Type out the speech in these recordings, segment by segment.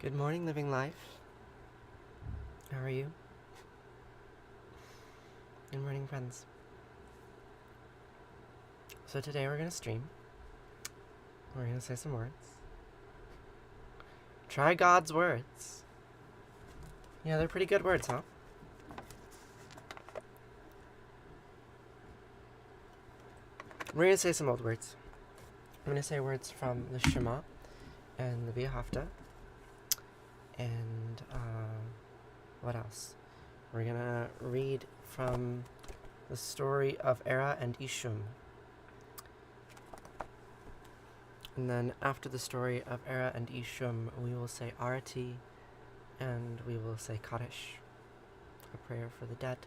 Good morning, Living Life. How are you? Good morning, friends. So today we're going to stream. We're going to say some words. Try God's words. Yeah, they're pretty good words, huh? We're going to say some old words. I'm going to say words from the Shema and the Vahafta. And, what else? We're going to read from the story of Era and Ishum. And then after the story of Era and Ishum, we will say Arati, and we will say Kaddish, a prayer for the dead.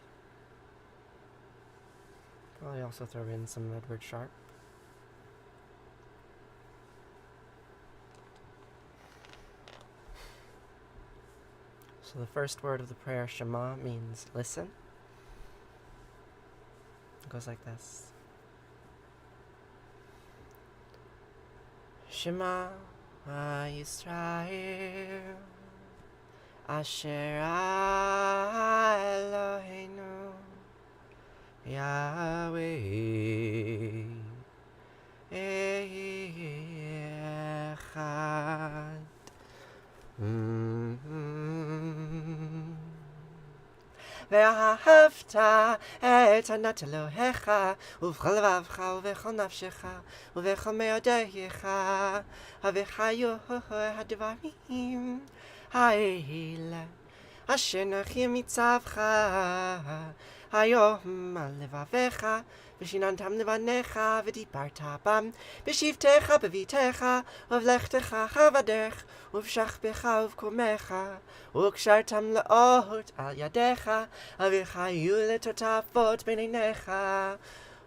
Probably also throw in some Edward Sharp. So the first word of the prayer, Shema, means listen. It goes like this. Shema Yisrael Asher Eloheinu Yahweh Echad. Vahafta et Anat Elohecha ובכל לבבך ובכל נפשך ובכל מאודך אביחיו הדברים האלה אשר נחים מצווך היום על לבביך ושיננתם לבניך ודיברת בם בשבתך בביתך ובלכתך בדרך ובשכבך ובקומך וקשרתם לאות על ידיך וחיו לטוטפות בין עיניך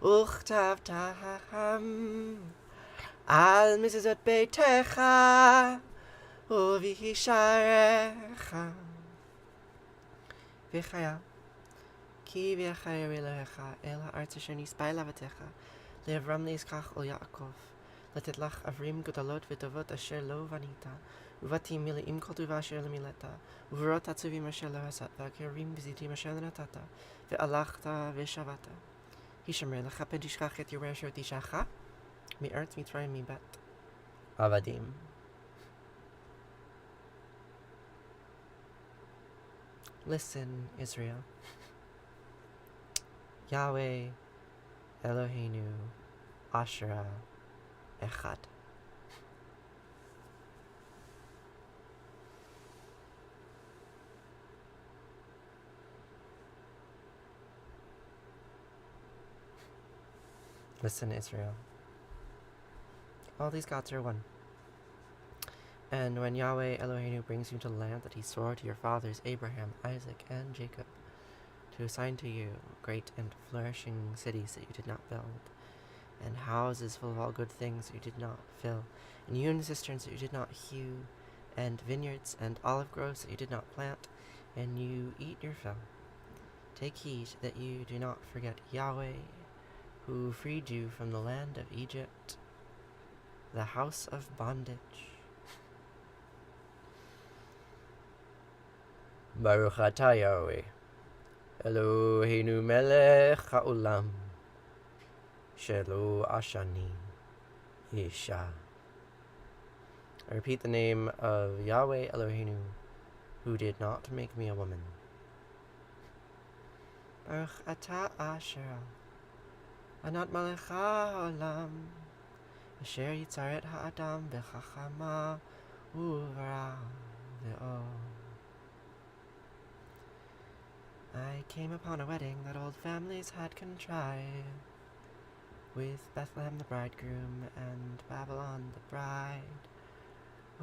וכתבתם על מזוזות ביתך ובשעריך וחיה כי ויחר אלוהיך אל הארץ אשר נספה אל אבותיך לאברהם לישכח וליעקב לתת לך ערים גדולות וטובות אשר לא בנית ובתים מלאים כל טובה אשר לא מילאת וברות עצובים אשר לא עשת והכרמים וזיתים אשר לא נתת והלכת ושבת הישמר לך פן תשכח את יראי אשר תשעך מארץ מצרים מבית עבדים. Listen, Israel. Yahweh Eloheinu Asher Echad. Listen, Israel. All these gods are one. And when Yahweh Eloheinu brings you to the land that he swore to your fathers Abraham, Isaac, and Jacob, to assign to you great and flourishing cities that you did not build, and houses full of all good things that you did not fill, and hewn cisterns that you did not hew, and vineyards and olive groves that you did not plant, and you eat your fill. Take heed that you do not forget Yahweh, who freed you from the land of Egypt, the house of bondage. Baruch atah Yahweh, Eloheinu melech haolam, shelo ashani isha. I repeat the name of Yahweh Eloheinu, who did not make me a woman. Baruch atah asher anat melech haolam, asher yitzaret ha'adam b'chachama uvra ve'or. I came upon a wedding that old families had contrived, with Bethlehem the bridegroom and Babylon the bride.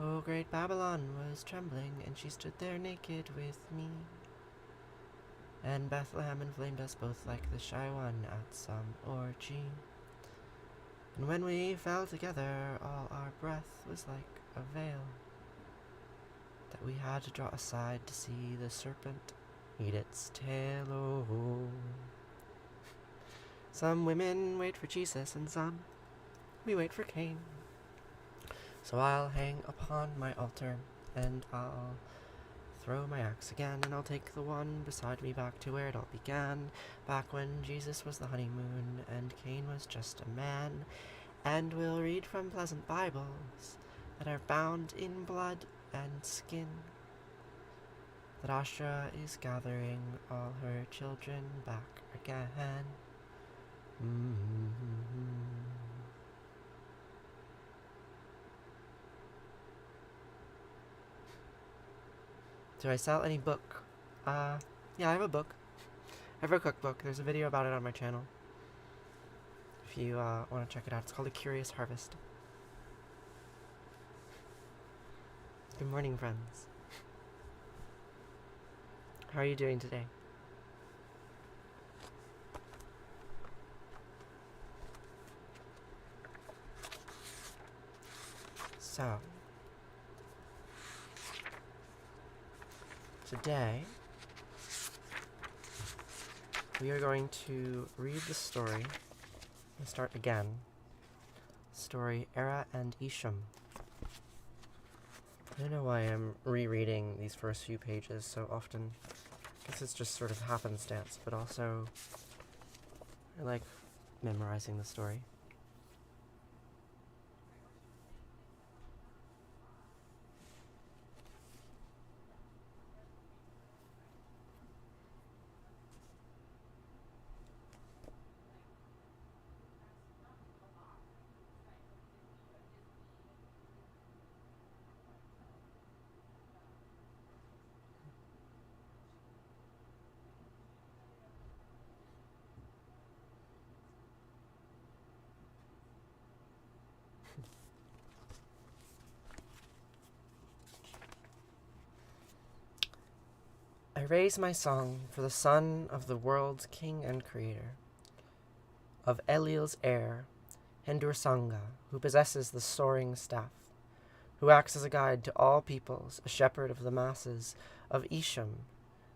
Oh, great Babylon was trembling, and she stood there naked with me. And Bethlehem inflamed us both like the shy one at some orgy. And when we fell together, all our breath was like a veil that we had to draw aside to see the serpent eat its tail. Oh. Some women wait for Jesus, and some we wait for Cain. So I'll hang upon my altar and I'll throw my axe again, and I'll take the one beside me back to where it all began, back when Jesus was the honeymoon, and Cain was just a man, and we'll read from pleasant Bibles that are bound in blood and skin, that Astra is gathering all her children back again. Do I sell any book? Yeah, I have a book. I have a cookbook. There's a video about it on my channel. If you want to check it out. It's called A Curious Harvest. Good morning, friends. How are you doing today? So, today, we are going to read the story. Let's start again. Story Era and Isham. I don't know why I'm rereading these first few pages so often. I guess it's just sort of happenstance, but also I like memorizing the story. I raise my song for the son of the world's king and creator, of Elil's heir, Hendur Sangha, who possesses the soaring staff, who acts as a guide to all peoples, a shepherd of the masses, of Isham,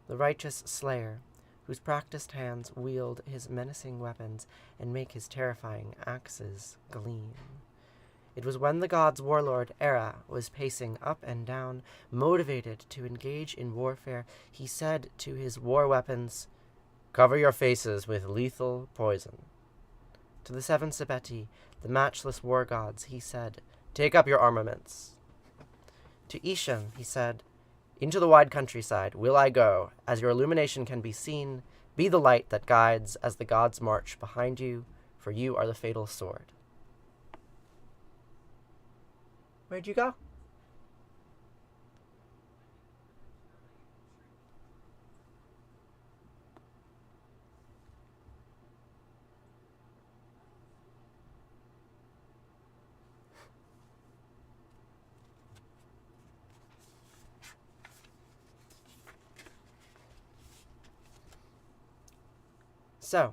the righteous slayer, whose practiced hands wield his menacing weapons and make his terrifying axes gleam. It was when the god's warlord, Era, was pacing up and down, motivated to engage in warfare, he said to his war weapons, "Cover your faces with lethal poison." To the seven Sabeti, the matchless war gods, he said, "Take up your armaments." To Isham, he said, "Into the wide countryside will I go, as your illumination can be seen. Be the light that guides as the gods march behind you, for you are the fatal sword." Where'd you go? So,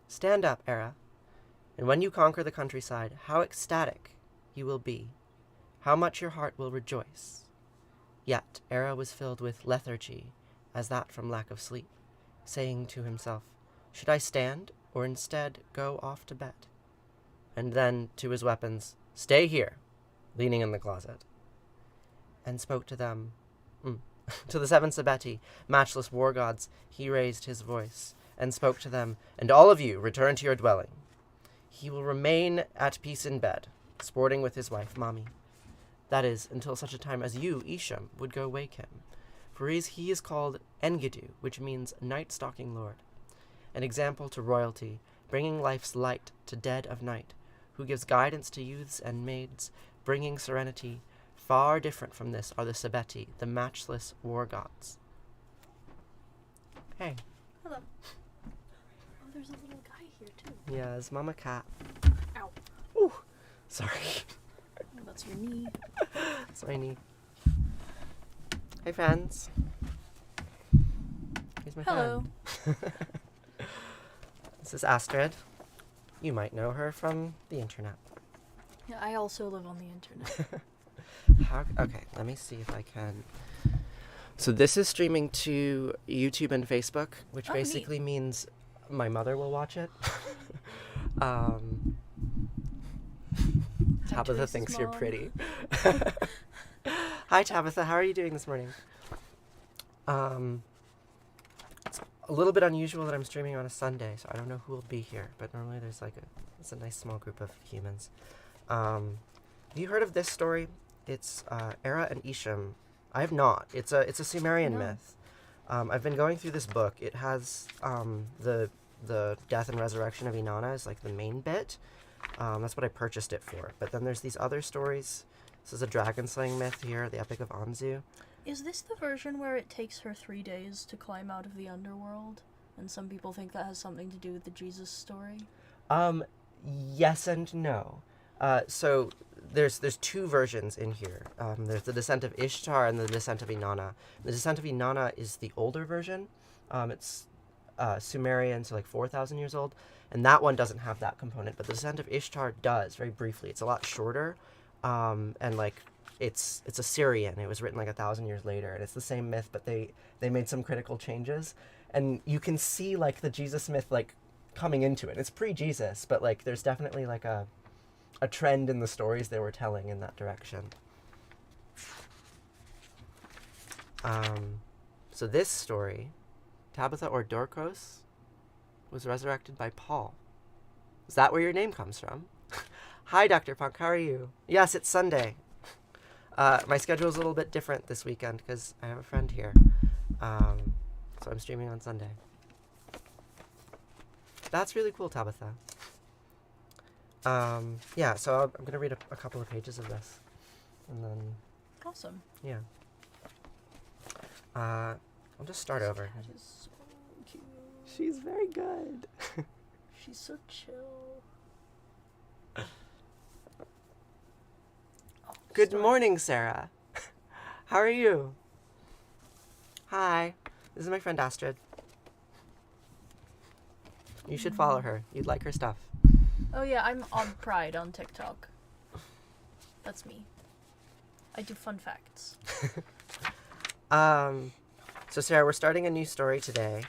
stand up, Era, and when you conquer the countryside, how ecstatic you will be. How much your heart will rejoice. Yet Era was filled with lethargy, as that from lack of sleep, saying to himself, "Should I stand, or instead go off to bed?" And then to his weapons, "Stay here," leaning in the closet, and spoke to them. To the seven Sabeti, matchless war gods, he raised his voice, and spoke to them, "And all of you return to your dwelling. He will remain at peace in bed, sporting with his wife, Mami. That is, until such a time as you, Isham, would go wake him. For he is called Enkidu, which means night-stalking lord, an example to royalty, bringing life's light to dead of night, who gives guidance to youths and maids, bringing serenity. Far different from this are the Sabeti, the matchless war gods." Hey. Hello. Oh, there's a little guy here, too. Yeah, it's Mama Cat. Ow. Ooh, sorry. Oh, that's your knee. That's my knee. Hey, friends. Here's my Hello. friend. This is Astrid. You might know her from the internet. Yeah, I also live on the internet. Okay, let me see if I can. So this is streaming to YouTube and Facebook, which basically means my mother will watch it. Tabitha thinks you're pretty. Hi, Tabitha. How are you doing this morning? It's a little bit unusual that I'm streaming on a Sunday, so I don't know who will be here, but normally it's a nice small group of humans. Have you heard of this story? It's Era and Isham. I have not. It's a Sumerian No. myth. I've been going through this book. It has the death and resurrection of Inanna is like the main bit. That's what I purchased it for. But then there's these other stories. This is a dragon slaying myth here, the Epic of Anzu. Is this the version where it takes her 3 days to climb out of the underworld? And some people think that has something to do with the Jesus story? Yes and no. So there's two versions in here. There's the Descent of Ishtar and the Descent of Inanna. The Descent of Inanna is the older version. It's Sumerian, so like 4,000 years old, and that one doesn't have that component. But the Descent of Ishtar does, very briefly. It's a lot shorter, and like it's Assyrian. It was written like 1,000 years later, and it's the same myth, but they made some critical changes, and you can see like the Jesus myth like coming into it. It's pre-Jesus, but like there's definitely like a trend in the stories they were telling in that direction. So this story, Tabitha or Dorcas, was resurrected by Paul. Is that where your name comes from? Hi, Dr. Punk, how are you? Yes, it's Sunday. My schedule is a little bit different this weekend because I have a friend here. So I'm streaming on Sunday. That's really cool, Tabitha. Yeah, so I'm going to read a couple of pages of this. And then, Awesome. yeah. I'll just start over. That is so cute. She's very good. She's so chill. Oh, Good sorry. morning, Sarah. How are you? Hi. This is my friend Astrid. You should follow her. You'd like her stuff. Oh yeah, I'm on Pride on TikTok. That's me. I do fun facts. So Sarah, we're starting a new story today.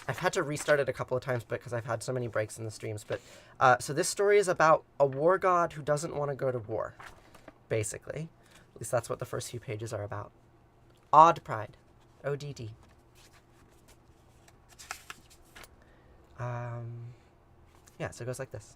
I've had to restart it a couple of times because I've had so many breaks in the streams. But so this story is about a war god who doesn't want to go to war, basically. At least that's what the first few pages are about. Odd Pride. ODD. Yeah, so it goes like this.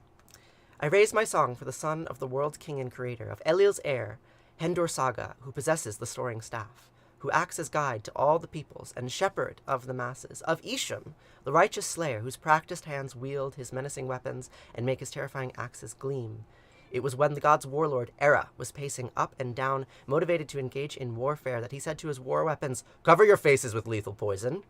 I raise my song for the son of the world's king and creator, of Elil's heir, Hendor Saga, who possesses the soaring staff, who acts as guide to all the peoples and shepherd of the masses, of Isham, the righteous slayer, whose practiced hands wield his menacing weapons and make his terrifying axes gleam. It was when the god's warlord, Era, was pacing up and down, motivated to engage in warfare, that he said to his war weapons, "Cover your faces with lethal poison."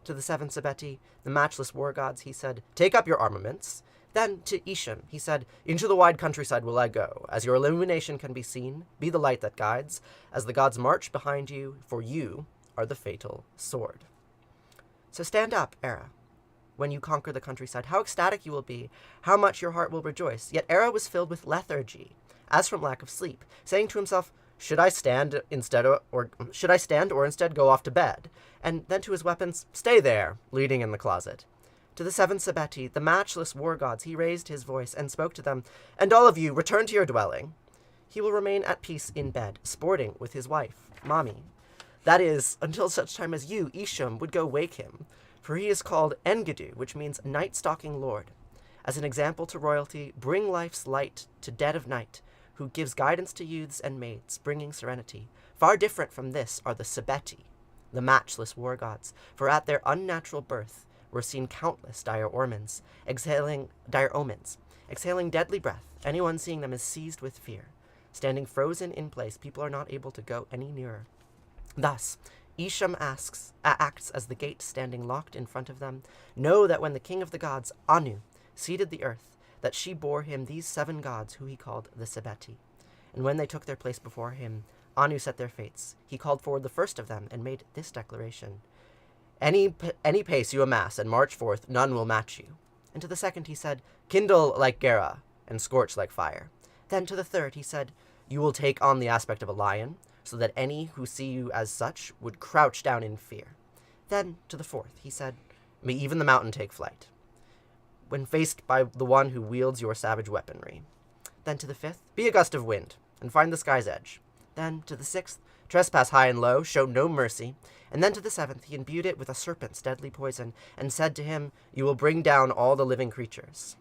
To the seven Sabeti, the matchless war gods, he said, "Take up your armaments." Then to Isham, he said, "Into the wide countryside will I go. As your illumination can be seen, be the light that guides, as the gods march behind you, for you are the fatal sword." So stand up, Era. When you conquer the countryside, how ecstatic you will be, how much your heart will rejoice. Yet Era was filled with lethargy, as from lack of sleep, saying to himself, should I stand or instead go off to bed? And then to his weapons, stay there, leading in the closet. To the seven Sabeti, the matchless war gods, he raised his voice and spoke to them, "And all of you, return to your dwelling." He will remain at peace in bed, sporting with his wife, Mami. That is, until such time as you, Isham, would go wake him, for he is called Enkidu, which means night-stalking lord. As an example to royalty, bring life's light to dead of night, who gives guidance to youths and maids, bringing serenity. Far different from this are the Sabeti, the matchless war gods, for at their unnatural birth were seen countless dire omens, exhaling deadly breath. Anyone seeing them is seized with fear. Standing frozen in place, people are not able to go any nearer. Thus, Isham acts as the gate standing locked in front of them. Know that when the king of the gods, Anu, seeded the earth, that she bore him these seven gods who he called the Sabeti. And when they took their place before him, Anu set their fates. He called forward the first of them and made this declaration. Any pace you amass and march forth, none will match you. And to the second he said, kindle like Gera, and scorch like fire. Then to the third he said, you will take on the aspect of a lion, so that any who see you as such would crouch down in fear. Then to the fourth he said, may even the mountain take flight, when faced by the one who wields your savage weaponry. Then to the fifth, be a gust of wind, and find the sky's edge. Then to the sixth, trespass high and low, show no mercy. And then to the seventh he imbued it with a serpent's deadly poison, and said to him, you will bring down all the living creatures.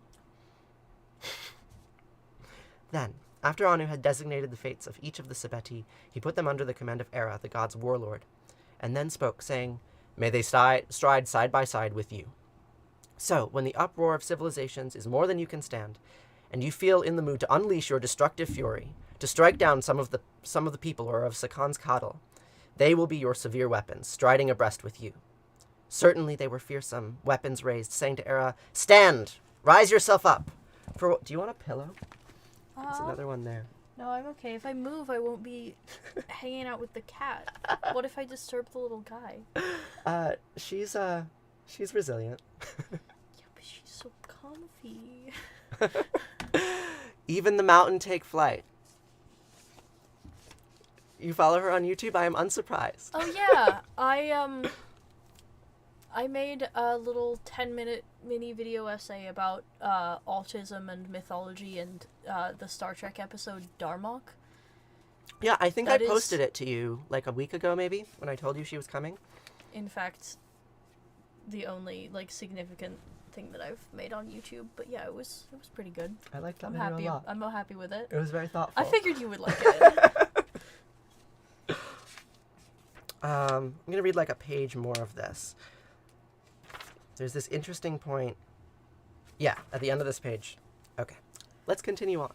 Then, after Anu had designated the fates of each of the Sabeti, he put them under the command of Era, the god's warlord, and then spoke, saying, may they stride side by side with you. So, when the uproar of civilizations is more than you can stand, and you feel in the mood to unleash your destructive fury, to strike down some of the people or of Sakan's cattle, they will be your severe weapons, striding abreast with you. Certainly they were fearsome, weapons raised, saying to Era, stand, rise yourself up. Do you want a pillow? There's another one there. No, I'm okay. If I move, I won't be hanging out with the cat. What if I disturb the little guy? She's resilient. Yeah, but she's so comfy. Even the mountain take flight. You follow her on YouTube? I am unsurprised. Oh yeah, I made a little 10-minute mini video essay about autism and mythology and the Star Trek episode Darmok. Yeah, I think I posted it to you like a week ago maybe, when I told you she was coming. In fact, the only significant thing that I've made on YouTube, but yeah, it was pretty good. I liked that video a lot. I'm happy with it. It was very thoughtful. I figured you would like it. I'm going to read like a page more of this. There's this interesting point. Yeah, at the end of this page. Okay, let's continue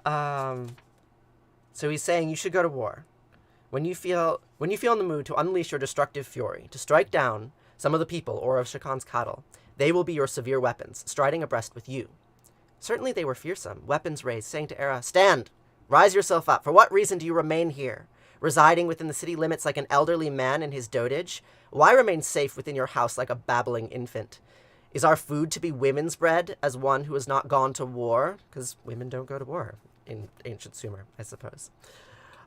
on. So he's saying you should go to war. When you feel in the mood to unleash your destructive fury, to strike down some of the people or of Shakan's cattle, they will be your severe weapons, striding abreast with you. Certainly they were fearsome, weapons raised, saying to Era, stand, rise yourself up. For what reason do you remain here? Residing within the city limits like an elderly man in his dotage? Why remain safe within your house like a babbling infant? Is our food to be women's bread as one who has not gone to war? Because women don't go to war in ancient Sumer, I suppose.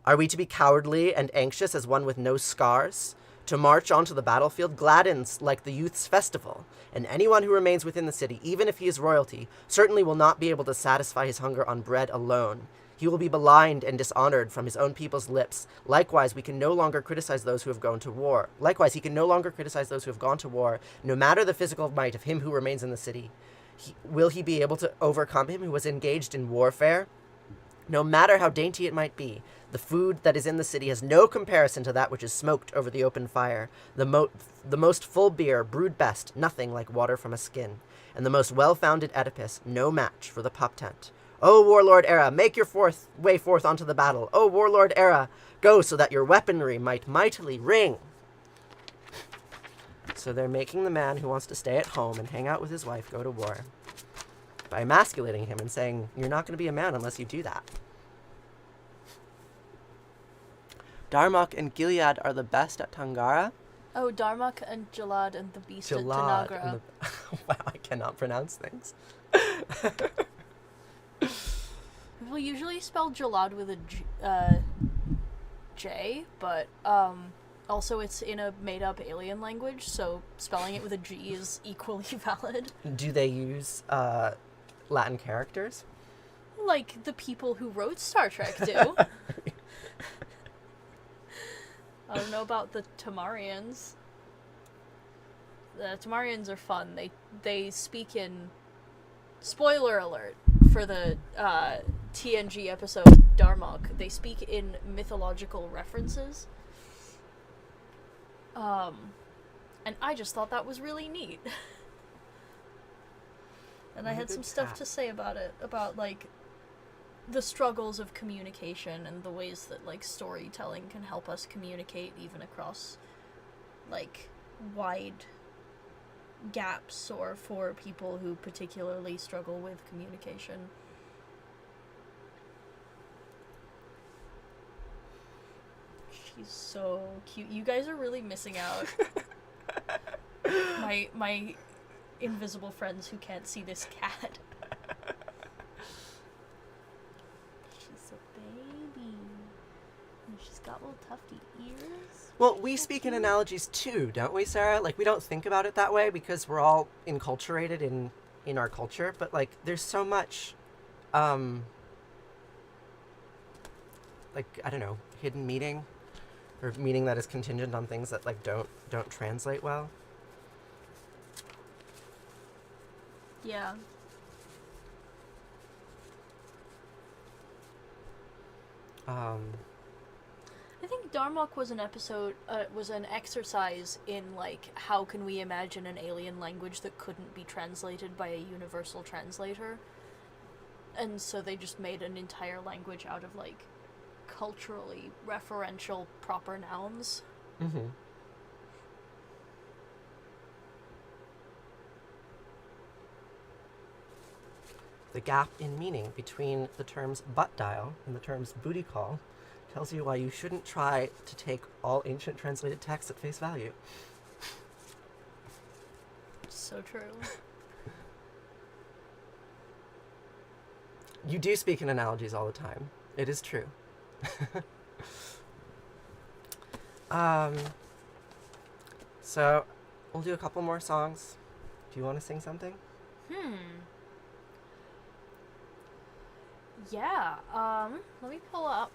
Are we to be cowardly and anxious as one with no scars? To march onto the battlefield gladdens like the youth's festival, and anyone who remains within the city, even if he is royalty, certainly will not be able to satisfy his hunger on bread alone. He will be maligned and dishonored from his own people's lips. Likewise, we can no longer criticize those who have gone to war. Likewise, he can no longer criticize those who have gone to war, no matter the physical might of him who remains in the city. Will he be able to overcome him who was engaged in warfare? No matter how dainty it might be, the food that is in the city has no comparison to that which is smoked over the open fire. The most full beer, brewed best, nothing like water from a skin. And the most well-founded Oedipus, no match for the pup tent. O warlord Era, make your way forth onto the battle. O warlord Era, go so that your weaponry might mightily ring. So they're making the man who wants to stay at home and hang out with his wife go to war by emasculating him and saying, you're not going to be a man unless you do that. Darmok and Gilead are the best at Tangara. Oh, Darmok and Jalad and the beast at Jalad Tanagra. Wow, I cannot pronounce things. People usually spell Jalad with a J, but also it's in a made-up alien language, so spelling it with a G is equally valid. Do they use Latin characters? Like the people who wrote Star Trek do. I don't know about the Tamarians. The Tamarians are fun. They speak in... Spoiler alert for the TNG episode Darmok. They speak in mythological references. And I just thought that was really neat. And I had some stuff to say about it. About, the struggles of communication and the ways that, storytelling can help us communicate even across, wide gaps or for people who particularly struggle with communication. She's so cute. You guys are really missing out. My invisible friends who can't see this cat. She's a baby. And she's got little tufty ears. Well, we speak in analogies too, don't we, Sarah? We don't think about it that way because we're all enculturated in our culture, but there's so much I don't know, hidden meaning, or meaning that is contingent on things that like don't translate well. Yeah. I think Darmok was an exercise in, like, how can we imagine an alien language that couldn't be translated by a universal translator? And so they just made an entire language out of, like, culturally referential proper nouns. Mm-hmm. The gap in meaning between the terms butt dial and the terms booty call tells you why you shouldn't try to take all ancient translated texts at face value. So true. You do speak in analogies all the time. It is true. So, we'll do a couple more songs. Do you want to sing something? Yeah, let me pull up.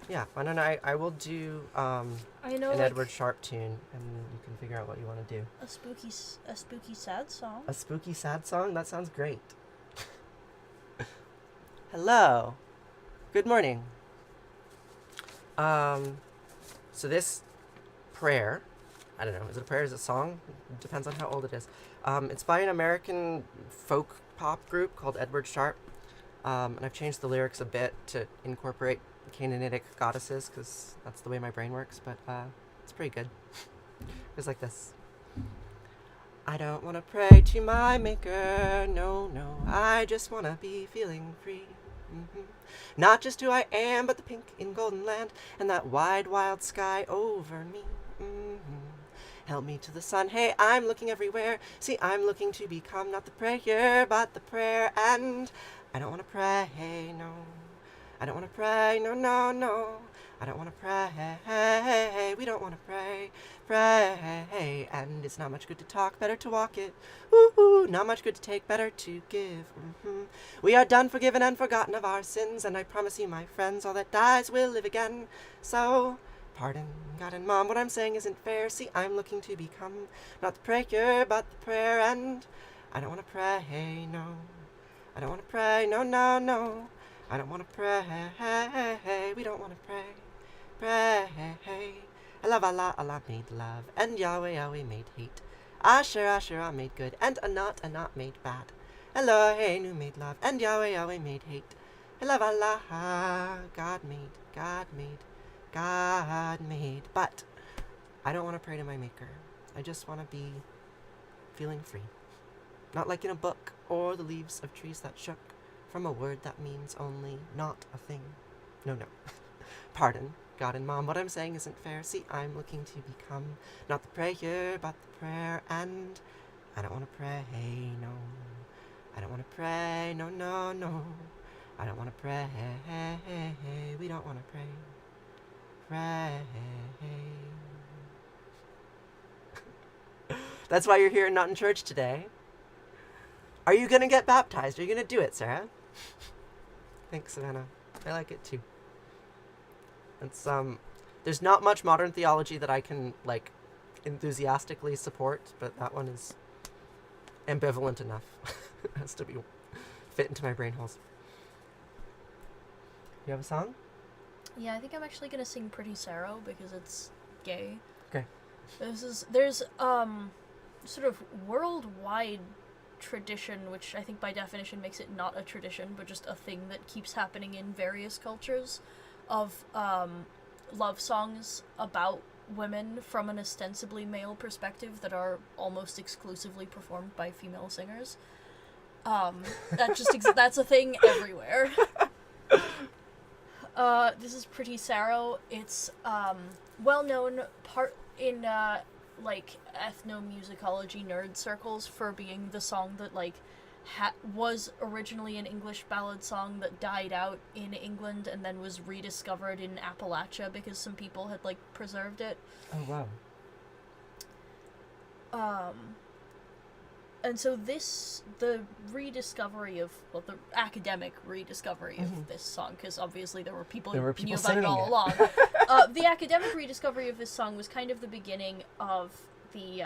Yeah, why don't I will do I know, an like, Edward Sharpe tune, and you can figure out what you want to do. a spooky sad song. A spooky sad song? That sounds great. Hello. Good morning. So this prayer, I don't know, is it a prayer, is it a song? It depends on how old it is. It's by an American folk pop group called Edward Sharpe. And I've changed the lyrics a bit to incorporate Canaanitic goddesses, because that's the way my brain works, but it's pretty good. It's like this. I don't want to pray to my maker, no, no, I just want to be feeling free. Mm-hmm. Not just who I am, but the pink in golden land, and that wide, wild sky over me. Mm-hmm. Help me to the sun, hey, I'm looking everywhere. See, I'm looking to become not the prayer, but the prayer, and I don't want to pray, no. I don't want to pray, no, no, no. I don't want to pray, we don't want to pray, and it's not much good to talk, better to walk it. Ooh, not much good to take, better to give. Mm-hmm. We are done, forgiven, and forgotten of our sins, and I promise you, my friends, all that dies will live again. So, pardon, God and Mom, what I'm saying isn't fair. See, I'm looking to become not the prayer, but the prayer, and I don't want to pray, no. I don't want to pray, no, no, no. I don't want to pray, we don't want to pray. Allah made love, and Yahweh made hate. Asher made good, and Anat made bad. Eloheinu made love, and Yahweh made hate. Allah, God made. But I don't want to pray to my maker. I just want to be feeling free. Not like in a book, or the leaves of trees that shook from a word that means only not a thing. No. Pardon, God and Mom, what I'm saying isn't fair. See, I'm looking to become not the prayer, but the prayer, and I don't want to pray, no. I don't want to pray, no, no, no. I don't want to pray, we don't want to pray. That's why you're here and not in church today. Are you going to get baptized? Are you going to do it, Sarah? Thanks, Savannah. I like it too. It's there's not much modern theology that I can like enthusiastically support, but that one is ambivalent enough. It has to be fit into my brain holes. You have a song? Yeah, I think I'm actually gonna sing Pretty Sarah because it's gay. Okay. There's sort of worldwide tradition, which I think by definition makes it not a tradition, but just a thing that keeps happening in various cultures, of love songs about women from an ostensibly male perspective that are almost exclusively performed by female singers. That's a thing everywhere. This is Pretty Sarah. It's well known part in like ethnomusicology nerd circles for being the song that like was originally an English ballad song that died out in England and then was rediscovered in Appalachia because some people had like preserved it. Oh wow. And so the rediscovery of, well, the academic rediscovery of this song, because obviously there were people who knew about it all along. The academic rediscovery of this song was kind of the beginning of the,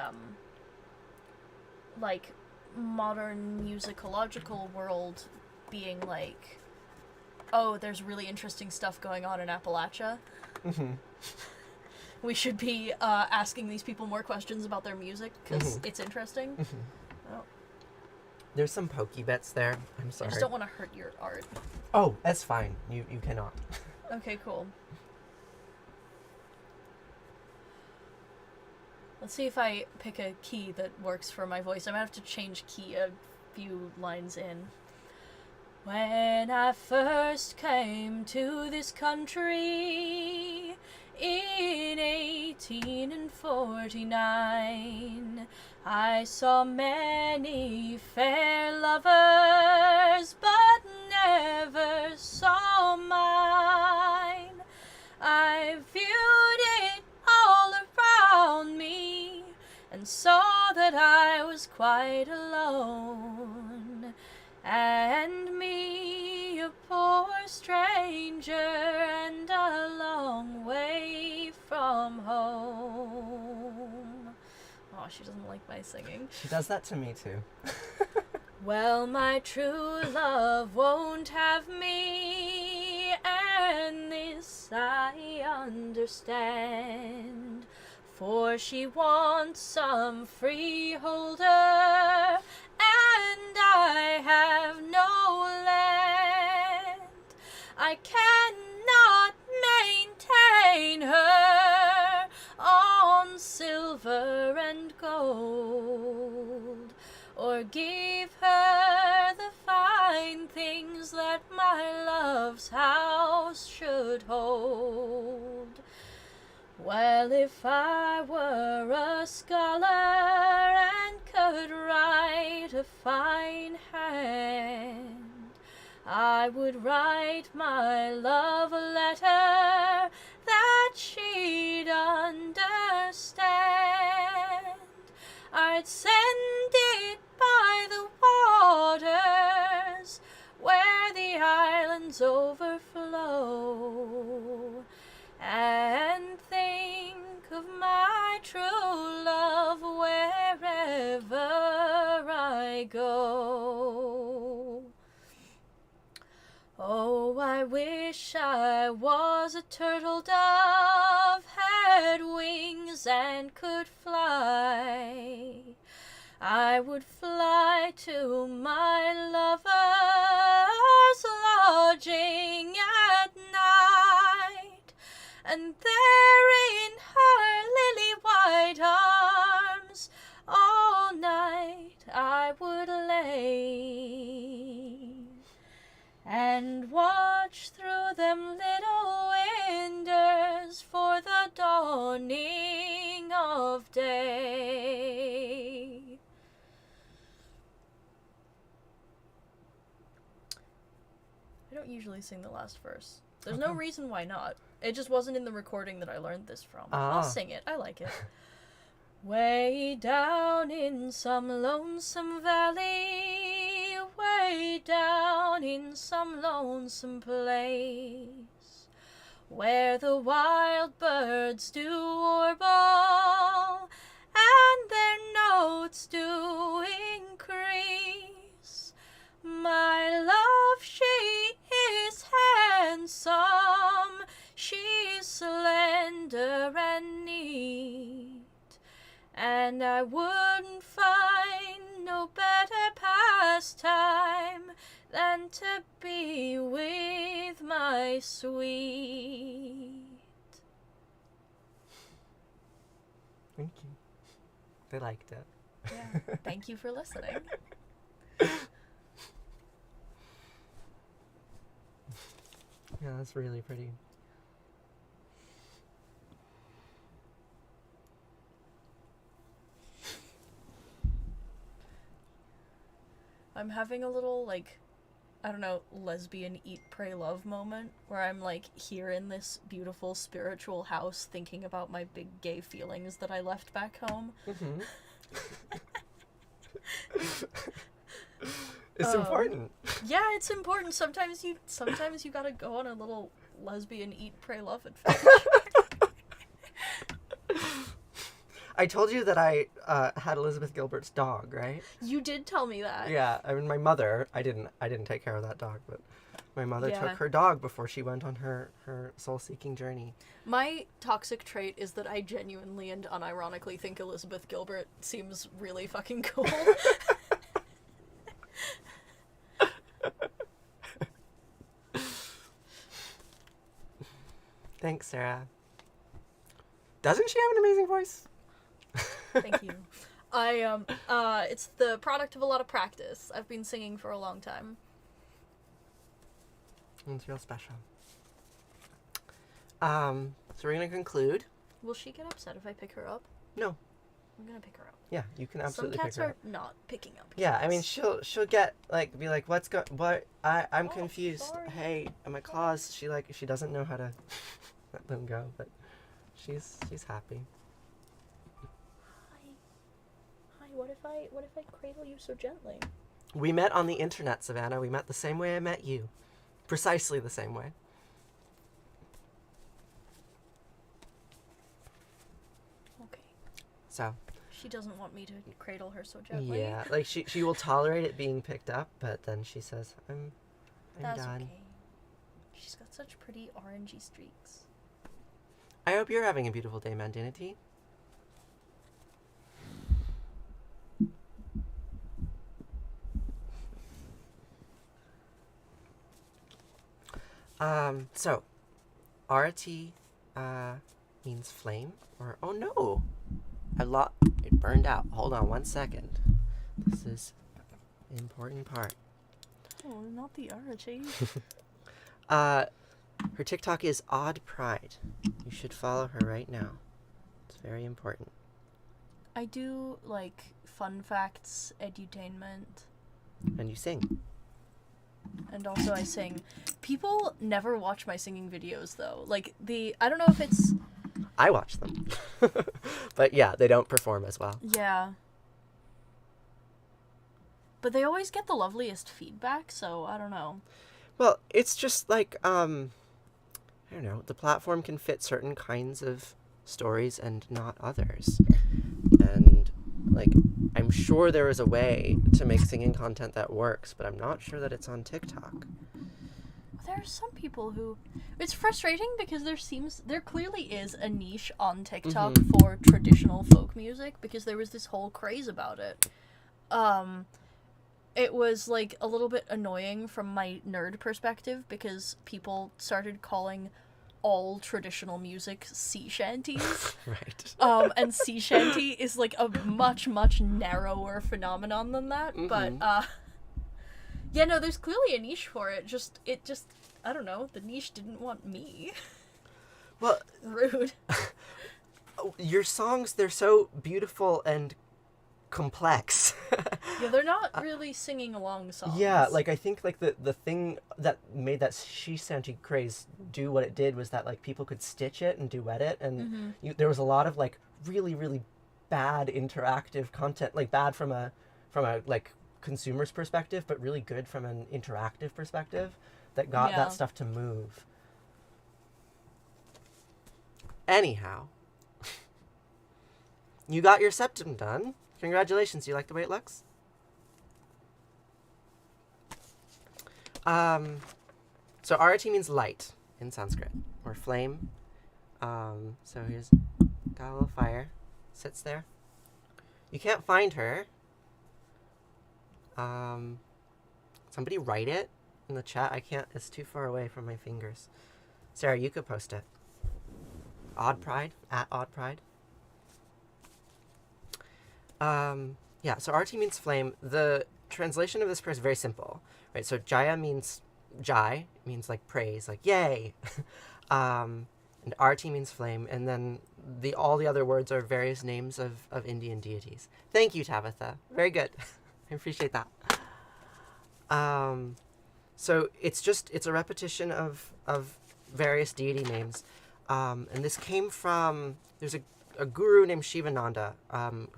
like, modern musicological world being like, oh, there's really interesting stuff going on in Appalachia. We should be asking these people more questions about their music, because it's interesting. Oh. There's some pokey bits there. I'm sorry. I just don't want to hurt your art. Oh, that's fine. You cannot. Okay, cool. Let's see if I pick a key that works for my voice. I might have to change key a few lines in. When I first came to this country in 1849, I saw many fair lovers, but never saw mine. I viewed it all around me and saw that I was quite alone, and me a poor stranger and a long way from home. Oh, she doesn't like my singing. She does that to me too. Well, my true love won't have me, and this I understand, for she wants some freeholder, and I have no land. I cannot maintain her on silver and gold, or give her the fine things that my love's house should hold. Well, if I were a scholar and could write a fine hand, I would write my love a letter that she'd understand. I'd send it by the waters where the islands overflow, and think of my true love wherever I go. Oh, I wish I was a turtle dove, had wings and could fly. I would fly to my lover's lodging at night, and there in her lily-white arms all night I would lay, and watch through them little windows for the dawning of day. I don't usually sing the last verse. There's no reason why not. It just wasn't in the recording that I learned this from. I'll sing it. I like it. Way down in some lonesome valley, way down in some lonesome place, where the wild birds do warble and their notes do increase, my love, she is handsome, she's slender and neat, and I wouldn't find no better pastime than to be with my sweet. Thank you. They liked it. Yeah, thank you for listening. Yeah, that's really pretty. I'm having a little, like, I don't know, lesbian eat, pray, love moment where I'm, like, here in this beautiful spiritual house thinking about my big gay feelings that I left back home. It's important. Yeah, it's important. Sometimes you gotta go on a little lesbian eat, pray, love adventure. I told you that I had Elizabeth Gilbert's dog, right? You did tell me that. Yeah, I mean, my mother, I didn't take care of that dog, but my mother took her dog before she went on her soul-seeking journey. My toxic trait is that I genuinely and unironically think Elizabeth Gilbert seems really fucking cool. Thanks, Sarah. Doesn't she have an amazing voice? Thank you. It's the product of a lot of practice. I've been singing for a long time. It's real special. So we're gonna conclude. Will she get upset if I pick her up? No. I'm gonna pick her up. Yeah, you can absolutely pick her up. Some cats are not picking up cats. Yeah, I mean, she'll get, like, be like, I'm confused. Sorry. Hey, my claws, she doesn't know how to let them go, but she's happy. Hi, what if I cradle you so gently? We met on the internet, Savannah. We met the same way I met you. Precisely the same way. Okay. So. She doesn't want me to cradle her so gently. Yeah, like she will tolerate it being picked up, but then she says, I'm That's done. Okay. She's got such pretty orangey streaks. I hope you're having a beautiful day, Mandinity. So, Arati, means flame, or, oh no, it burned out. Hold on 1 second. This is an important part. Oh, not the Arati. Her TikTok is Odd Pride. You should follow her right now. It's very important. I do, like, fun facts, edutainment. And you sing. And also I sing. People never watch my singing videos, though. Like, I don't know if it's... I watch them. But yeah, they don't perform as well. Yeah. But they always get the loveliest feedback, so I don't know. Well, it's just like, I don't know, the platform can fit certain kinds of stories and not others. And, like, I'm sure there is a way to make singing content that works, but I'm not sure that it's on TikTok. There are some people who... It's frustrating because there clearly is a niche on TikTok for traditional folk music, because there was this whole craze about it. It was, like, a little bit annoying from my nerd perspective, because people started calling all traditional music sea shanties. Right. And sea shanty is, like, a much, much narrower phenomenon than that. But, yeah, no, there's clearly a niche for it. It just, I don't know, the niche didn't want me. Well... Rude. Your songs, they're so beautiful and complex. Yeah, they're not really singing along songs. Yeah, like, I think, like, the thing that made that sea shanty craze do what it did was that, like, people could stitch it and duet it, and there was a lot of, like, really, really bad interactive content, like, bad from a like, consumer's perspective, but really good from an interactive perspective that got that stuff to move. Anyhow, you got your septum done. Congratulations. Do you like the way it looks? So Arati means light in Sanskrit, or flame. So here's, got a little fire, sits there. You can't find her. Somebody write it in the chat. I can't, it's too far away from my fingers. Sarah, you could post it. Odd Pride, at Odd Pride. Yeah, so Arati means flame. The translation of this prayer is very simple, right? So Jaya means, Jai means like praise, like yay. And Arati means flame, and then all the other words are various names of Indian deities. Thank you, Tabitha. Very good. I appreciate that. So it's a repetition of various deity names. And this came from, there's a guru named Shivananda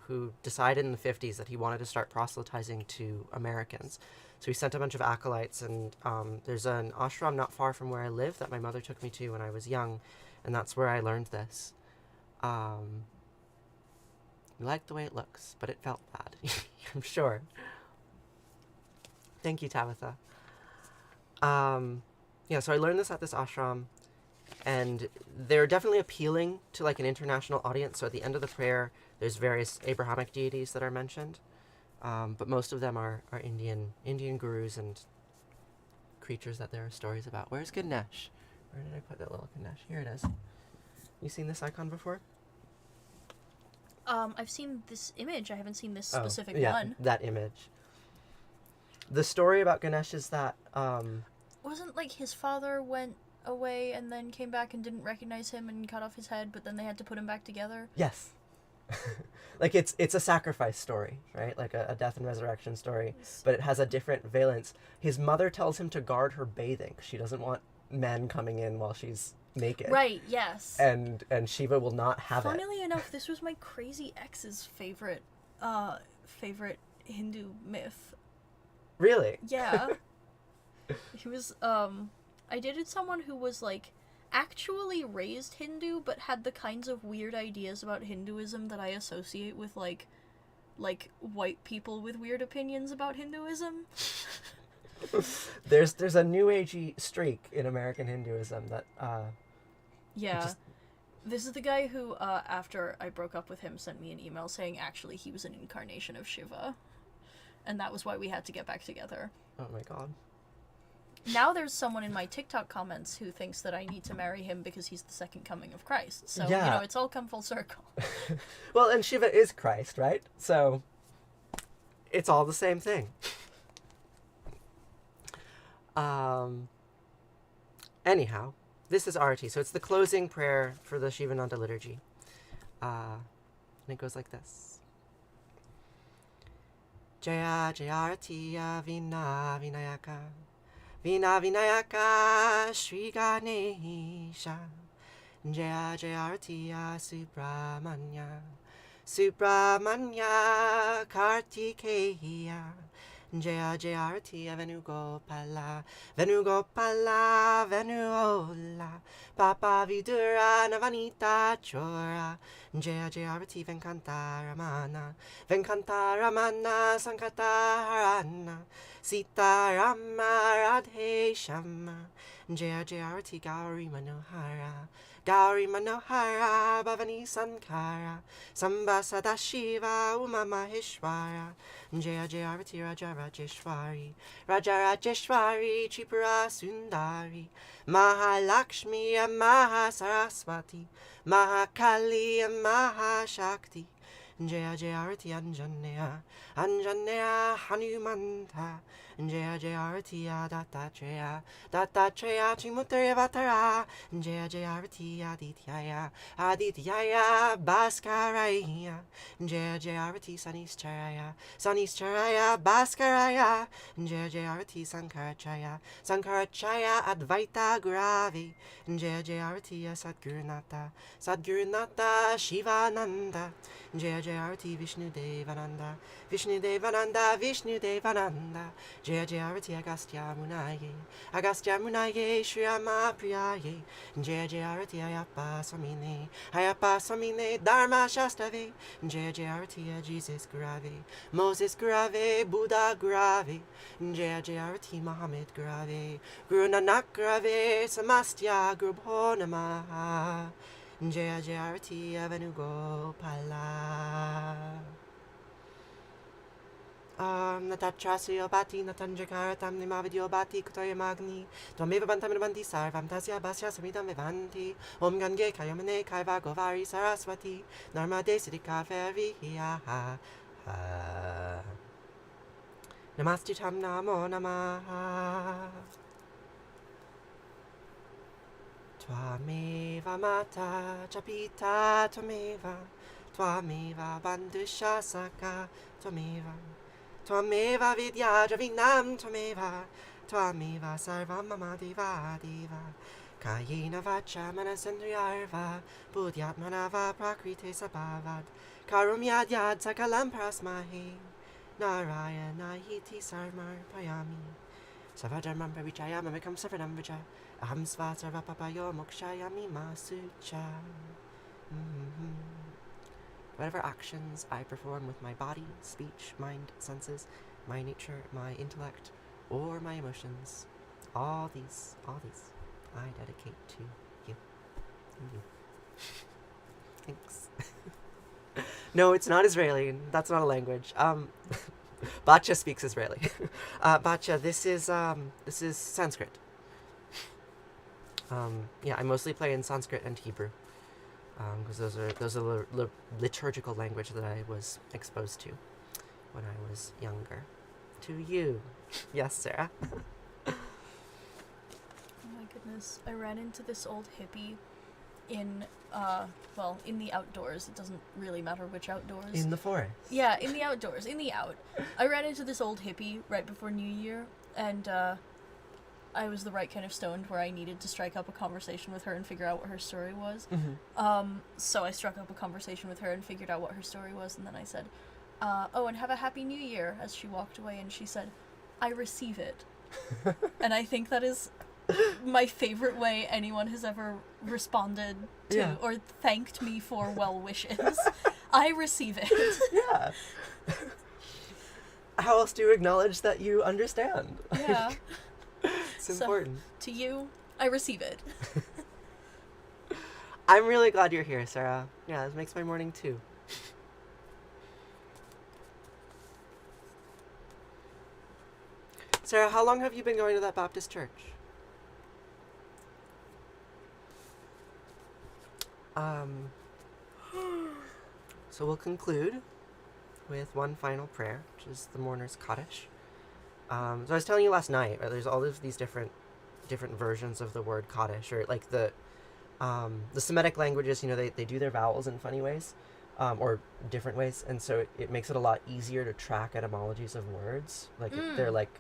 who decided in the 50s that he wanted to start proselytizing to Americans. So he sent a bunch of acolytes, and there's an ashram not far from where I live that my mother took me to when I was young, and that's where I learned this. I like the way it looks, but it felt bad, I'm sure. Thank you, Tabitha. Yeah, so I learned this at this ashram, and they're definitely appealing to like an international audience. So at the end of the prayer, there's various Abrahamic deities that are mentioned, but most of them are Indian gurus and creatures that there are stories about. Where's Ganesh? Where did I put that little Ganesh? Here it is. You seen this icon before? I've seen this image. I haven't seen this specific one. That image. The story about Ganesh is that wasn't like his father went away and then came back and didn't recognize him and cut off his head, but then they had to put him back together. Yes. Like it's a sacrifice story, right? Like a death and resurrection story, but it has a different valence. His mother tells him to guard her bathing. She doesn't want men coming in while she's naked. Right, yes. And Shiva will not have it. Funnily enough, this was my crazy ex's favorite Hindu myth. Really? Yeah. He was I dated someone who was like actually raised Hindu but had the kinds of weird ideas about Hinduism that I associate with like white people with weird opinions about Hinduism. There's a new agey streak in American Hinduism that yeah. This is the guy who after I broke up with him sent me an email saying actually he was an incarnation of Shiva. And that was why we had to get back together. Oh my god. Now there's someone in my TikTok comments who thinks that I need to marry him because he's the second coming of Christ. So, yeah. You know, it's all come full circle. Well, and Shiva is Christ, right? So, it's all the same thing. Anyhow, this is Arati. So it's the closing prayer for the Shivananda liturgy. And it goes like this. Jaya Jaya Arati Vina Vinayaka Vina Vinayaka Shri Ganesha Jaya Jaya Arati Subramanya Subramanya Kartikeya Jaya Jaya Arati Venugopala Venugopala Venuola Papa Vidura Navanita Chora Jaya Jaya Arati Venkantaramana Venkantaramana Sankataharana Sita Rama Radhe Shama Jaya Jaya Arati Gauri Manohara Gauri Manohara Bhavani Sankara Samba Sadashiva Uma Maheshwara Jaya Jaya Arati Raja Rajeshwari Raja Rajeshwari Tripura Sundari Mahalakshmi and Mahasaraswati Mahakali and Mahashakti Jaya Jaya Arati Anjaneya Anjaneya Hanumanta Jaya Jaya Arati Dattatreya Dattatreya Chimuttaravatara Jaya Jaya Arati Adityaya Adityaya Bhaskaraya Jaya Jaya Arati Sanistaraya Sanistaraya Bhaskaraya Jaya Jaya Arati Sankarachaya Sankarachaya Advaita Gurave Jaya Jaya Arati Sadgurunata Sadgurunata Shivananda Jaya Jaya Arati Vishnu Devananda Vishnu Devananda Vishnu Devananda Jaya Jaya Arati Agastya Munaye Agastya Munaye Shriyama Priyaye Jaya Jaya Arati Ayappa Swamine Dharma Shastave Jaya Jaya Arati Jesus Gurave Moses Gurave Buddha Gurave Jaya Jaya Arati Muhammad Gurave Guru Nanak Gurave Samastya Gurubho Namaha Jaya Jaya Arati Venugopala Natatrasya Bhati Natanjakaratam Nimavidyo Bhati Kutoya Magni Twameva Bantamina Banti Sarvam Tasya Basya Samidam Vivanti Om Gange Kayamane Kaiva Govari Saraswati Narmade Siddhika Vihiyaha Namastitam Namo Namaha Twameva Mata Chapita Twameva Bandusha Saka Twameva Vidya Javinam Twameva Sarvam Mama Diva Kayena vacha manasendriyarva, buddhyatmanava prakrite sabhavad, karum yad yad sakalam prasmahe, narayana hiti sarmar payami. Savadharmam parichaya mamikam savanam vaja, aham sva sarvapapayo mokshayami masucha. Whatever actions I perform with my body, speech, mind, senses, my nature, my intellect, or my emotions, all these, I dedicate to you. And you. Thanks. No, it's not Israeli. That's not a language. Bacha speaks Israeli. Bacha, this is Sanskrit. Yeah, I mostly play in Sanskrit and Hebrew, because those are the liturgical language that I was exposed to when I was younger. To you, yes, Sarah. Oh my goodness! I ran into this old hippie in in the outdoors. It doesn't really matter which outdoors. In the forest. Yeah, in the outdoors, in the out. I ran into this old hippie right before New Year, and I was the right kind of stoned where I needed to strike up a conversation with her and figure out what her story was. Mm-hmm. So I struck up a conversation with her and figured out what her story was, and then I said, oh, and have a happy New Year, as she walked away, and she said, I receive it. And I think that is my favorite way anyone has ever responded to or thanked me for well wishes. I receive it. Yeah. How else do you acknowledge that you understand? Yeah. It's important. To you, I receive it. I'm really glad you're here, Sarah. Yeah, this makes my morning too. Sarah, how long have you been going to that Baptist church? So we'll conclude with one final prayer, which is the mourner's Kaddish. So I was telling you last night, right, there's all of these different versions of the word Kaddish, or like the Semitic languages, they do their vowels in funny ways, or different ways, and so it makes it a lot easier to track etymologies of words. Like they're like,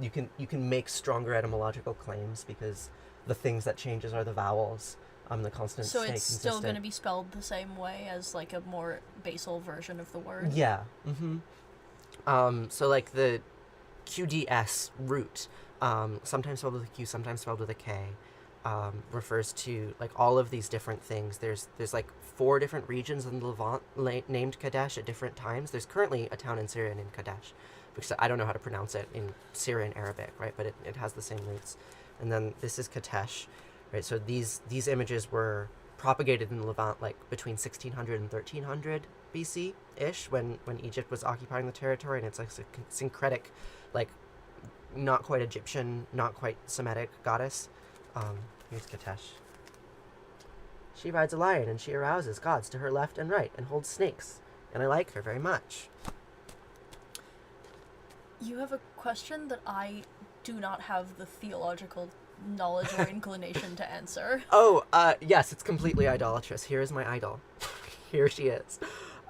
you can make stronger etymological claims because the things that changes are the vowels. The consonants stay consistent. So it's still going to be spelled the same way as like a more basal version of the word? Yeah. Mm-hmm. So like the QDS root, sometimes spelled with a Q, sometimes spelled with a K, refers to like all of these different things. There's like 4 different regions in the Levant named Kaddish at different times. There's currently a town in Syria named Kaddish, because I don't know how to pronounce it in Syrian Arabic, right? But it has the same roots. And then this is Kadesh. Right, so these images were propagated in the Levant like between 1600 and 1300 BC-ish when Egypt was occupying the territory, and it's like a syncretic, like not quite Egyptian, not quite Semitic goddess. Here's Kadesh. She rides a lion and she arouses gods to her left and right and holds snakes, and I like her very much. You have a question that I do not have the theological knowledge or inclination to answer. Oh, yes, it's completely idolatrous. Here is my idol. Here she is.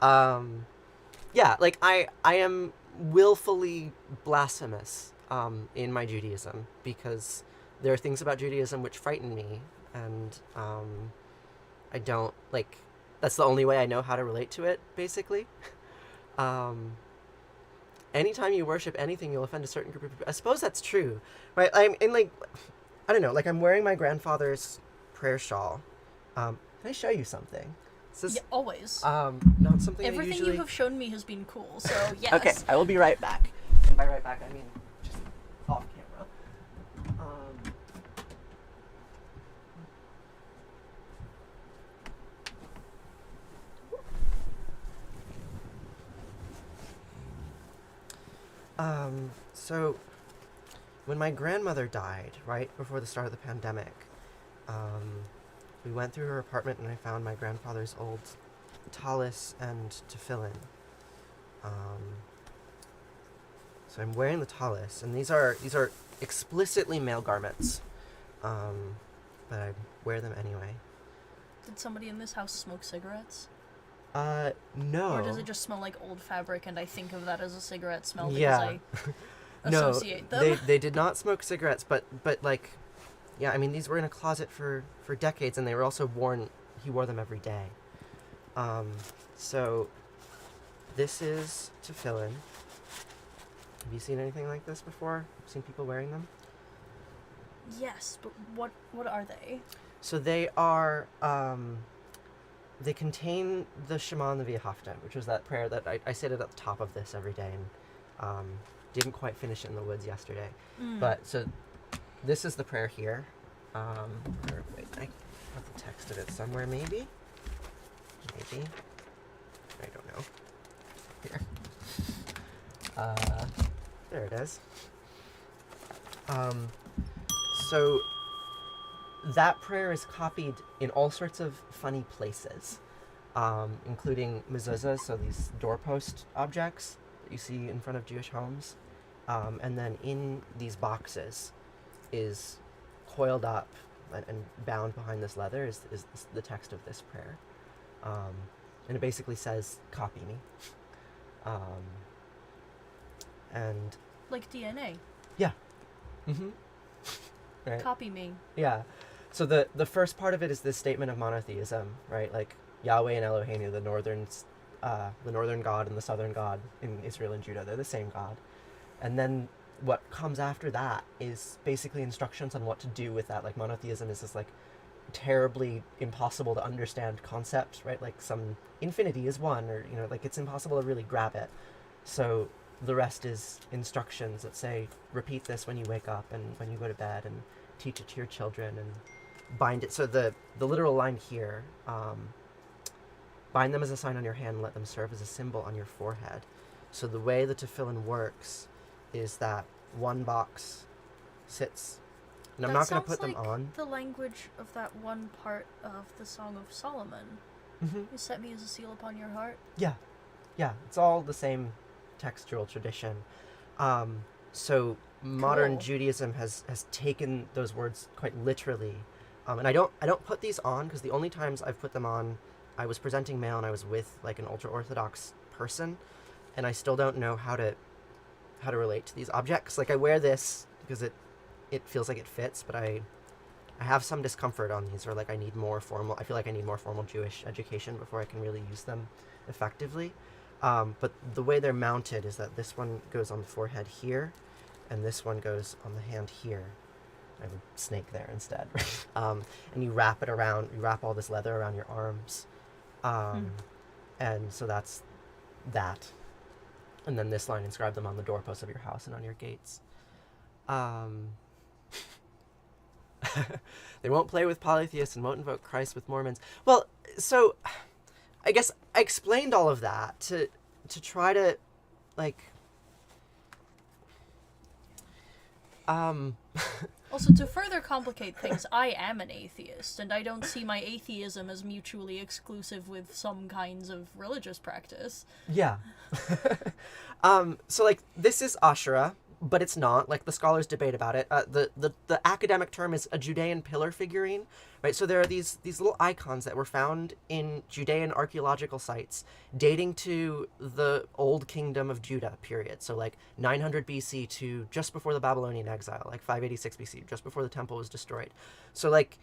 Yeah, like I am willfully blasphemous in my Judaism, because there are things about Judaism which frighten me, and I don't, like, that's the only way I know how to relate to it, basically. Anytime you worship anything, you'll offend a certain group of people. I suppose that's true, right? I'm in, like, I don't know, like, I'm wearing my grandfather's prayer shawl. Can I show you something? This is, yeah, always. Not something Everything I usually... you have shown me has been cool, so yes. Okay, I will be right back. And by right back, I mean just off camera. So when my grandmother died, right before the start of the pandemic, we went through her apartment and I found my grandfather's old tallis and tefillin. So I'm wearing the tallis, and these are explicitly male garments, but I wear them anyway. Did somebody in this house smoke cigarettes? No. Or does it just smell like old fabric and I think of that as a cigarette smell because Yeah. I associate them? They did not smoke cigarettes, but like, Yeah, I mean, these were in a closet for decades, and they were also worn. He wore them every day. So this is tefillin. Have you seen anything like this before? Seen people wearing them? Yes, but what are they? So they are. They contain the Shema and the Vahafta, which was that prayer that I said it at the top of this every day, and didn't quite finish it in the woods yesterday. But so this is the prayer here. Wait, I have the text of it somewhere, maybe. I don't know. Here. There it is. So that prayer is copied in all sorts of funny places, including mezuzahs, so these doorpost objects that you see in front of Jewish homes. And then in these boxes is coiled up and bound behind this leather is the text of this prayer. And it basically says, copy me. And Like DNA. yeah. Mm-hmm. Right. Copy me. Yeah. So the first part of it is this statement of monotheism, right? Like Yahweh and Eloheinu, the northern God and the southern God in Israel and Judah, they're the same God. And then what comes after that is basically instructions on what to do with that. Like monotheism is this like terribly impossible to understand concept, right? Like some infinity is one, or like it's impossible to really grab it. So the rest is instructions that say repeat this when you wake up and when you go to bed, and teach it to your children and bind it. So the literal line here, bind them as a sign on your hand and let them serve as a symbol on your forehead. So the way the tefillin works is that one box sits, and I'm not going to put them on. The language of that one part of the Song of Solomon. Mm-hmm. You set me as a seal upon your heart. Yeah, it's all the same textual tradition. So modern Cool. Judaism has taken those words quite literally, and I don't put these on because the only times I've put them on, I was presenting mail and I was with like an ultra orthodox person, and I still don't know how to relate to these objects. Like I wear this because it feels like it fits, but I have some discomfort on these, or like I feel like I need more formal Jewish education before I can really use them effectively. But the way they're mounted is that this one goes on the forehead here, and this one goes on the hand here. I have a snake there instead. And you wrap all this leather around your arms. And so that's that. And then this line, inscribe them on the doorposts of your house and on your gates. They won't play with polytheists and won't invoke Christ with Mormons. Well, so I guess I explained all of that to try to, like, Also, to further complicate things, I am an atheist, and I don't see my atheism as mutually exclusive with some kinds of religious practice. Yeah. So, like, this is Asherah, but it's not. Like, the scholars debate about it. The academic term is a Judean pillar figurine, right? So there are these little icons that were found in Judean archaeological sites dating to the Old Kingdom of Judah period. So, like, 900 BC to just before the Babylonian exile, like 586 BC, just before the temple was destroyed. So, like,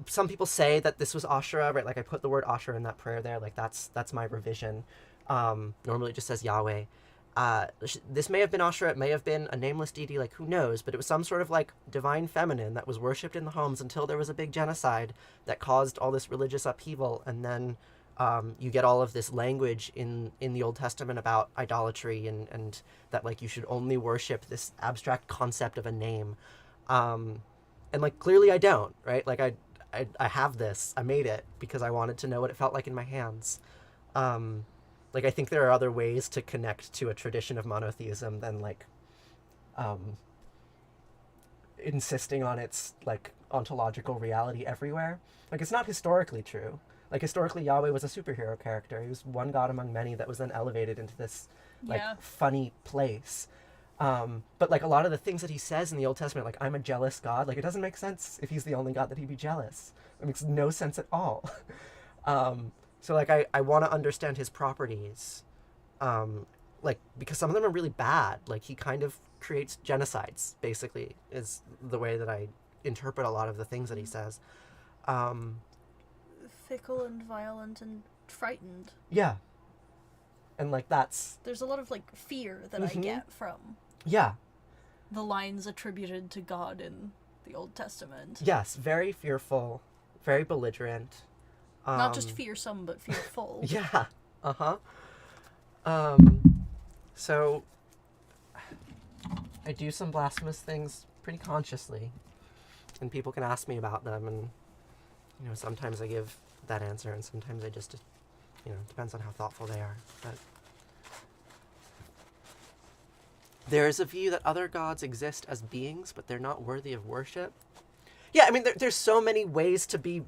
some people say that this was Asherah, right? Like, I put the word Asherah in that prayer there. Like, that's my revision. Normally it just says Yahweh. This may have been Asherah, it may have been a nameless deity, like, who knows, but it was some sort of, like, divine feminine that was worshipped in the homes until there was a big genocide that caused all this religious upheaval, and then you get all of this language in the Old Testament about idolatry and that, like, you should only worship this abstract concept of a name. And, like, clearly I don't, right? Like, I have this, I made it because I wanted to know what it felt like in my hands. Like, I think there are other ways to connect to a tradition of monotheism than, like, insisting on its, like, ontological reality everywhere. Like, it's not historically true. Like, historically, Yahweh was a superhero character. He was one god among many that was then elevated into this, like, funny place. But, like, a lot of the things that he says in the Old Testament, like, I'm a jealous God, like, it doesn't make sense if he's the only God that he'd be jealous. It makes no sense at all. So, like, I want to understand his properties, like, because some of them are really bad. Like, he kind of creates genocides, basically, is the way that I interpret a lot of the things that he says. Fickle and violent and frightened. Yeah. And, like, that's... There's a lot of, like, fear that I get from Yeah. the lines attributed to God in the Old Testament. Yes, very fearful, very belligerent. Not just fearsome, but fearful. Yeah. Uh-huh. So I do some blasphemous things pretty consciously, and people can ask me about them, and, you know, sometimes I give that answer, and sometimes I just, you know, depends on how thoughtful they are. But there is a view that other gods exist as beings, but they're not worthy of worship. Yeah, I mean, there's so many ways to be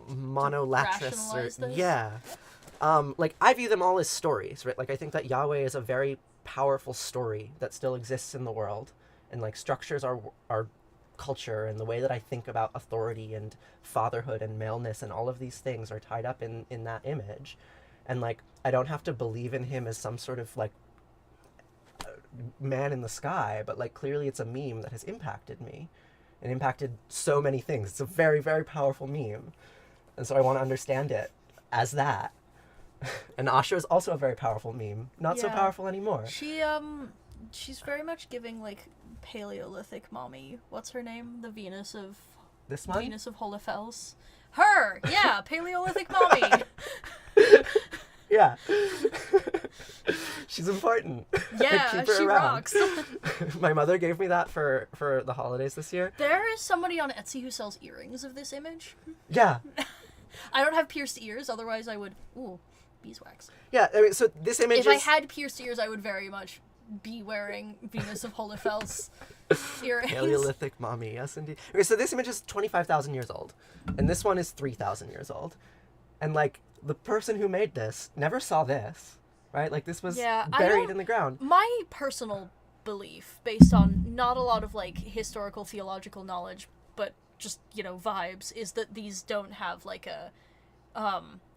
monolatrous. Rationalize this? Yeah. Like, I view them all as stories, right? Like, I think that Yahweh is a very powerful story that still exists in the world, and, like, structures our culture, and the way that I think about authority and fatherhood and maleness and all of these things are tied up in that image. And, like, I don't have to believe in him as some sort of, like, man in the sky, but, like, clearly it's a meme that has impacted me and impacted so many things. It's a very, very powerful meme, and so I want to understand it as that. And Asha is also a very powerful meme. Not so powerful anymore. She's very much giving, like, Paleolithic mommy. What's her name? The Venus of... This one? Venus of Holofels. Her! Yeah, Paleolithic mommy! Yeah. She's important. Yeah, Keep her she around. rocks. My mother gave me that for the holidays this year. There is somebody on Etsy who sells earrings of this image. Yeah. I don't have pierced ears, otherwise I would... Ooh, beeswax. Yeah, I mean, so this image If I had pierced ears, I would very much be wearing Venus of Holofels earrings. Paleolithic mommy, yes indeed. Okay, so this image is 25,000 years old, and this one is 3,000 years old. And, like, the person who made this never saw this, right? Like, this was buried in the ground. My personal belief, based on not a lot of, like, historical theological knowledge, but just, you know, vibes, is that these don't have, like, a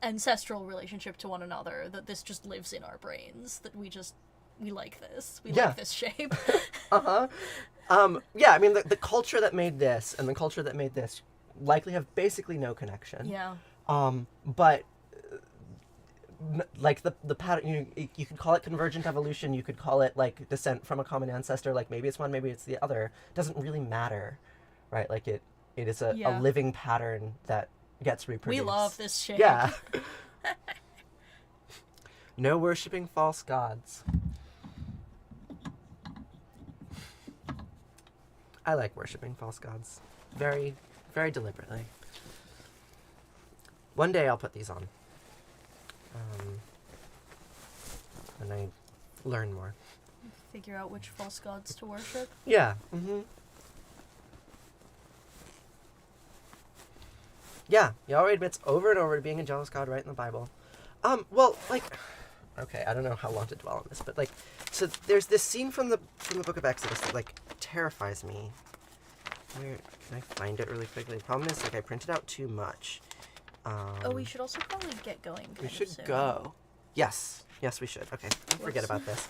ancestral relationship to one another, that this just lives in our brains, that we like this. We like this shape. Yeah, I mean, the culture that made this and the culture that made this likely have basically no connection. Yeah. But like the pattern, you could call it convergent evolution, you could call it, like, descent from a common ancestor, like, maybe it's one, maybe it's the other. It doesn't really matter, right? Like, it is a living pattern that gets reproduced. We love this shape. Yeah. No worshipping false gods. I like worshipping false gods. Very, very deliberately. One day I'll put these on. When I learn more. Figure out which false gods to worship. Yeah. Mm-hmm. Yeah, Yahweh admits over and over to being a jealous God right in the Bible. Well, like, okay, I don't know how long to dwell on this, but, like, so there's this scene from the book of Exodus that, like, terrifies me. Where can I find it really quickly? The problem is, like, I printed out too much. We should also probably get going. We should soon. go. Yes, we should. Okay, don't forget about this.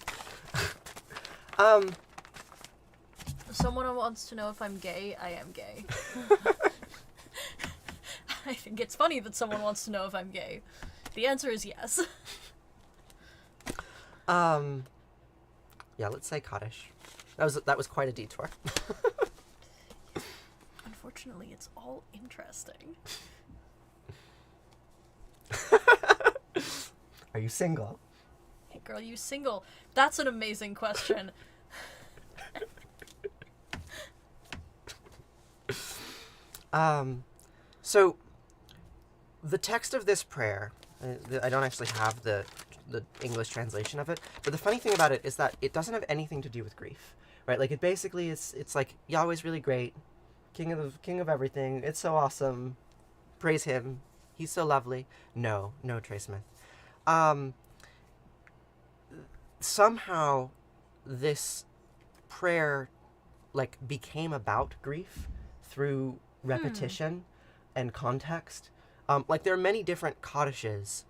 Someone wants to know if I'm gay. I am gay. I think it's funny that someone wants to know if I'm gay. The answer is yes. Yeah, let's say Kaddish. That was quite a detour. Unfortunately, it's all interesting. Are you single? Hey girl, you single? That's an amazing question. So the text of this prayer, I don't actually have the English translation of it, but the funny thing about it is that it doesn't have anything to do with grief, right? Like, it basically it's like, Yahweh's really great, king of everything, it's so awesome, praise him, he's so lovely. No, Trey Smith. Somehow this prayer, like, became about grief through repetition and context. Like, there are many different Kaddishes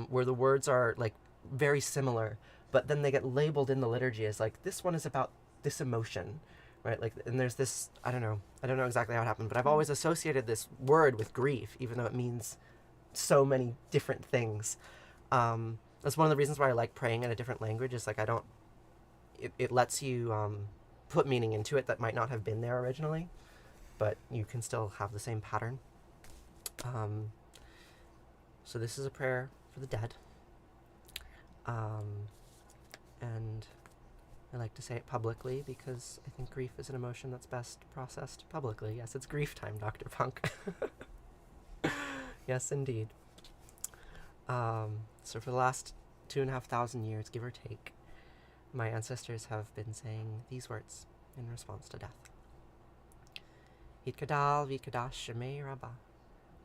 where the words are, like, very similar, but then they get labeled in the liturgy as, like, this one is about this emotion, right? Like, and there's this, I don't know exactly how it happened, but I've always associated this word with grief, even though it means so many different things. That's one of the reasons why I like praying in a different language. Is like it lets you put meaning into it that might not have been there originally, but you can still have the same pattern. So this is a prayer for the dead, and I like to say it publicly because I think grief is an emotion that's best processed publicly. Yes, it's grief time, Dr. Punk. Yes, indeed. So for the last 2,500 years, give or take, my ancestors have been saying these words in response to death. Yitkadal v'yitkadash Shema Rabbah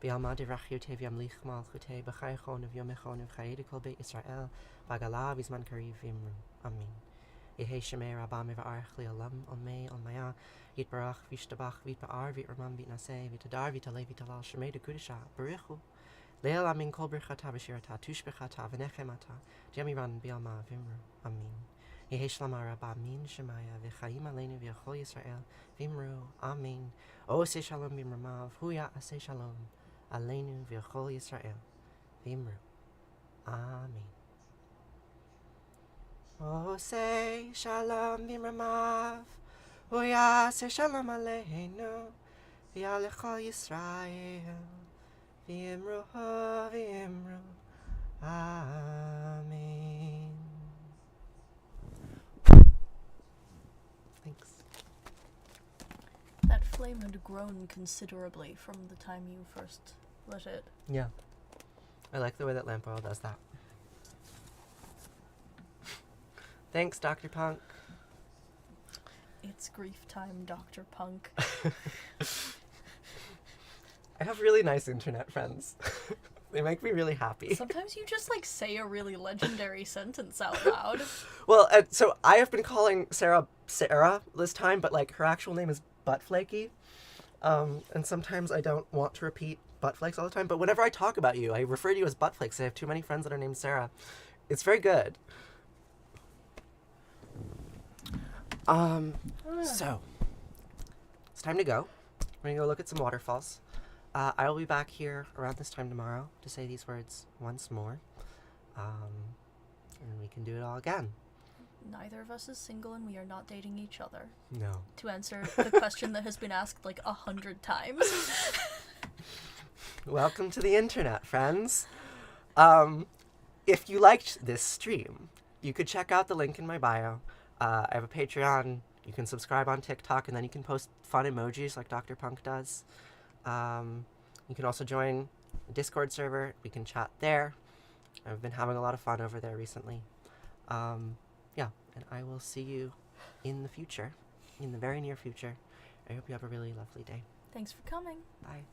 B'yalma divrachyote v'yamlich malchute b'chaychon v'yomechon v'chayed kol beit Yisrael b'agala v'zman kariv v'imru. Amen. Yehi Shema Rabbah meva'arech li'olam omei omaya yitbarach v'yishtabach v'yitba'ar v'yirmam v'yitnaseh v'yitadar v'yitalei v'yitalal Shema dekudisha b'richu Leil amin kol birchata v'shirata tushbechata v'nechemata jamiran b'yalma v'imru. Amen. Yehi Shlama Rabbah min Shemaya v'chayim aleinu v'yachol Yisrael v'imru. Amen. Ose shalom b'imramav huya ase shalom aleinu v'yachol Yisrael v'imru. Amen. Ose shalom b'imramav huya ase shalom aleinu v'yachol Yisrael v'imru v'imru. Amen. Thanks. That flame had grown considerably from the time you first lit it. Yeah. I like the way that lamp oil does that. Thanks, Dr. Punk. It's grief time, Dr. Punk. I have really nice internet friends. They make me really happy. Sometimes you just like say a really legendary sentence out loud. Well, so I have been calling Sarah this time, but like her actual name is Buttflaky. And sometimes I don't want to repeat Buttflakes all the time, but whenever I talk about you, I refer to you as Buttflakes. I have too many friends that are named Sarah. It's very good. So it's time to go. We're gonna go look at some waterfalls. I will be back here around this time tomorrow to say these words once more. And we can do it all again. Neither of us is single and we are not dating each other. No. To answer the question that has been asked like 100 times. Welcome to the internet, friends. If you liked this stream, you could check out the link in my bio. I have a Patreon. You can subscribe on TikTok, and then you can post fun emojis like Dr. Punk does. You can also join the Discord server. We can chat there. I've been having a lot of fun over there recently. Yeah, and I will see you in the future, in the very near future. I hope you have a really lovely day. Thanks for coming. Bye.